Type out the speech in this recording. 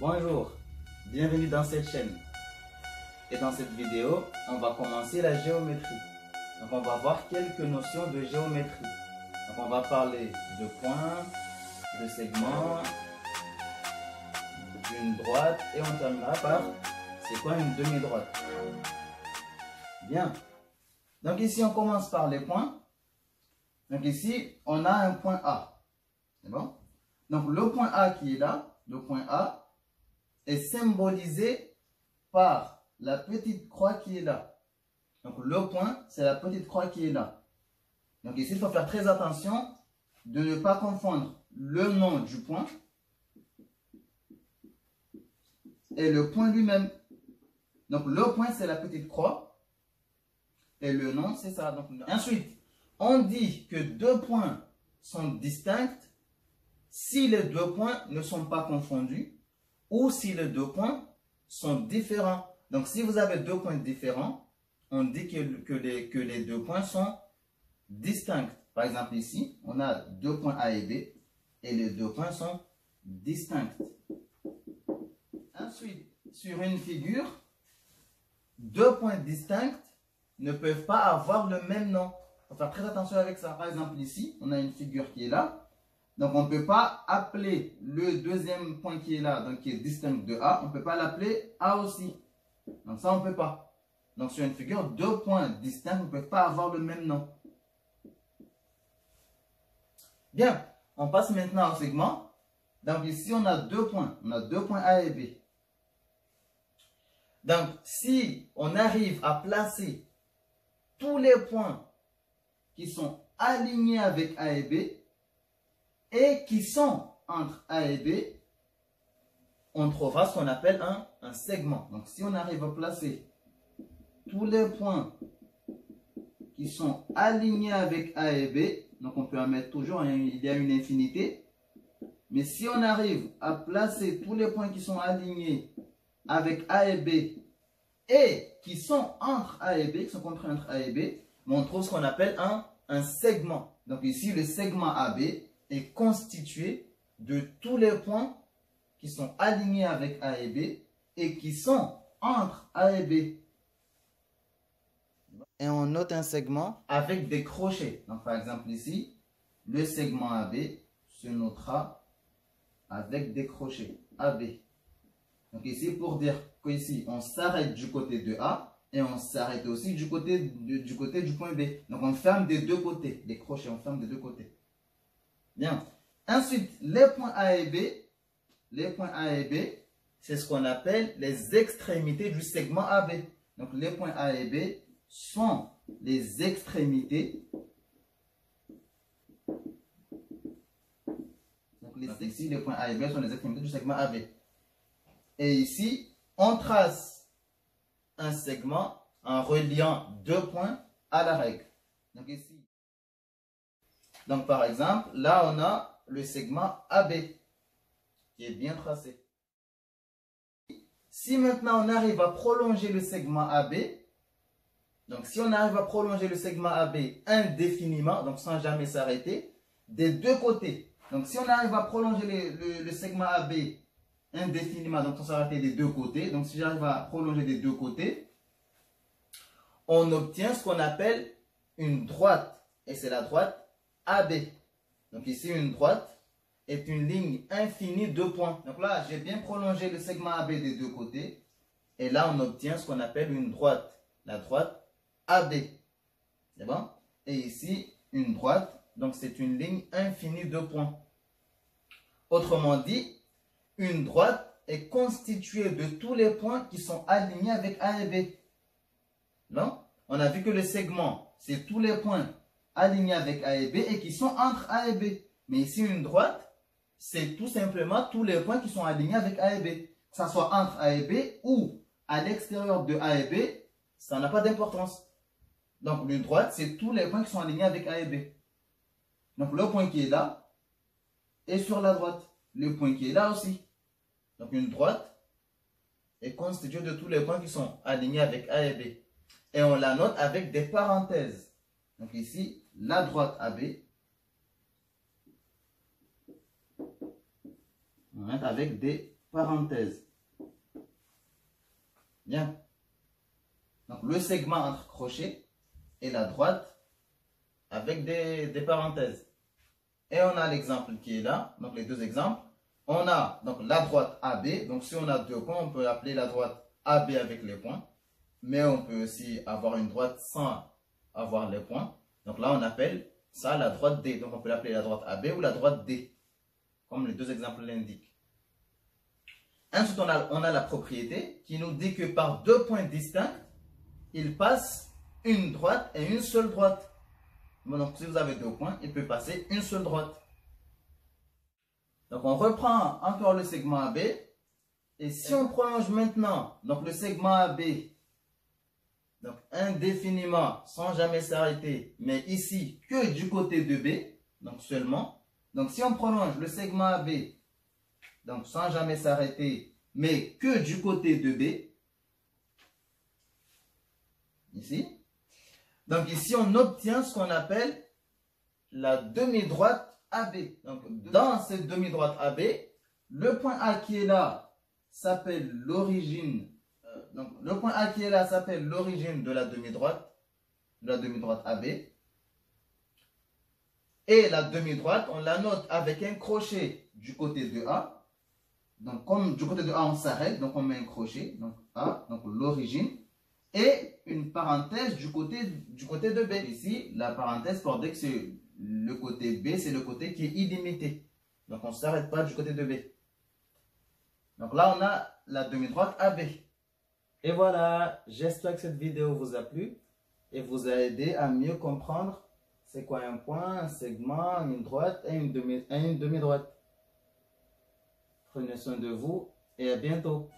Bonjour, bienvenue dans cette chaîne. Et dans cette vidéo, on va commencer la géométrie. Donc on va voir quelques notions de géométrie. Donc on va parler de points, de segments, d'une droite et on terminera par c'est quoi une demi-droite. Bien. Donc ici on commence par les points. Donc ici on a un point A. C'est bon? Donc le point A qui est là, le point A est symbolisé par la petite croix qui est là. Donc le point, c'est la petite croix qui est là. Donc ici, il faut faire très attention de ne pas confondre le nom du point et le point lui-même. Donc le point, c'est la petite croix et le nom, c'est ça. Donc, ensuite, on dit que deux points sont distincts si les deux points ne sont pas confondus ou si les deux points sont différents. Donc, si vous avez deux points différents, on dit que les deux points sont distincts. Par exemple, ici, on a deux points A et B et les deux points sont distincts. Ensuite, sur une figure, deux points distincts ne peuvent pas avoir le même nom. Il faut faire très attention avec ça. Par exemple, ici, on a une figure qui est là. Donc, on ne peut pas appeler le deuxième point qui est là, donc qui est distinct de A, on ne peut pas l'appeler A aussi. Donc, ça, on ne peut pas. Donc, sur une figure, deux points distincts ne peuvent pas avoir le même nom. Bien, on passe maintenant au segment. Donc, ici, on a deux points. On a deux points A et B. Donc, si on arrive à placer tous les points qui sont alignés avec A et B, et qui sont entre A et B, on trouvera ce qu'on appelle un segment. Donc, si on arrive à placer tous les points qui sont alignés avec A et B, donc on peut en mettre toujours, il y a une infinité, mais si on arrive à placer tous les points qui sont alignés avec A et B et qui sont entre A et B, qui sont compris entre A et B, on trouve ce qu'on appelle un segment. Donc ici, le segment AB est constitué de tous les points qui sont alignés avec A et B et qui sont entre A et B. Et on note un segment avec des crochets. Donc par exemple ici, le segment AB se notera avec des crochets AB. Donc ici, pour dire qu'ici, on s'arrête du côté de A et on s'arrête aussi du côté du point B. Donc on ferme des deux côtés, les crochets, on ferme des deux côtés. Bien. Ensuite, les points A et B, c'est ce qu'on appelle les extrémités du segment AB. Donc, les points A et B sont les extrémités. Donc, ici, les points A et B sont les extrémités du segment AB. Et ici, on trace un segment en reliant deux points à la règle. Donc, ici. Donc, par exemple, là, on a le segment AB qui est bien tracé. Si maintenant on arrive à prolonger le segment AB, donc si on arrive à prolonger le segment AB indéfiniment, donc sans jamais s'arrêter, des deux côtés. Donc si on arrive à prolonger le segment AB indéfiniment, donc sans s'arrêter des deux côtés, donc si j'arrive à prolonger des deux côtés, on obtient ce qu'on appelle une droite. Et c'est la droite AB. Donc ici, une droite est une ligne infinie de points. Donc là, j'ai bien prolongé le segment AB des deux côtés. Et là, on obtient ce qu'on appelle une droite. La droite AB. C'est bon? Et ici, une droite. Donc c'est une ligne infinie de points. Autrement dit, une droite est constituée de tous les points qui sont alignés avec A et B. Non? On a vu que le segment, c'est tous les points alignés avec A et B et qui sont entre A et B. Mais ici, une droite, c'est tout simplement tous les points qui sont alignés avec A et B. Que ce soit entre A et B ou à l'extérieur de A et B, ça n'a pas d'importance. Donc, une droite, c'est tous les points qui sont alignés avec A et B. Donc, le point qui est là est sur la droite. Le point qui est là aussi. Donc, une droite est constituée de tous les points qui sont alignés avec A et B. Et on la note avec des parenthèses. Donc, ici, la droite AB. On met avec des parenthèse. Bien. Donc, le segment entre crochets et la droite avec des parenthèses. Et on a l'exemple qui est là. Donc, les deux exemples. On a donc la droite AB. Donc, si on a deux points, on peut appeler la droite AB avec les points. Mais on peut aussi avoir une droite sans avoir les points. Donc là, on appelle ça la droite D. Donc, on peut l'appeler la droite AB ou la droite D, comme les deux exemples l'indiquent. Ensuite, on a la propriété qui nous dit que par deux points distincts, il passe une droite et une seule droite. Donc, si vous avez deux points, il peut passer une seule droite. Donc, on reprend encore le segment AB. Et si on prolonge maintenant, donc le segment AB, donc indéfiniment, sans jamais s'arrêter, mais ici, que du côté de B, donc seulement. Donc, si on prolonge le segment AB, donc sans jamais s'arrêter, mais que du côté de B, ici. Donc, ici, on obtient ce qu'on appelle la demi-droite AB. Donc, dans cette demi-droite AB, le point A qui est là s'appelle l'origine. Donc, le point A qui est là s'appelle l'origine de la demi-droite AB. Et la demi-droite, on la note avec un crochet du côté de A. Donc, comme du côté de A, on s'arrête, donc on met un crochet. Donc, A, donc l'origine. Et une parenthèse du côté de B. Ici, la parenthèse pour dire que c'est le côté B, c'est le côté qui est illimité. Donc, on ne s'arrête pas du côté de B. Donc là, on a la demi-droite AB. Et voilà, j'espère que cette vidéo vous a plu et vous a aidé à mieux comprendre c'est quoi un point, un segment, une droite et une demi-droite. Prenez soin de vous et à bientôt.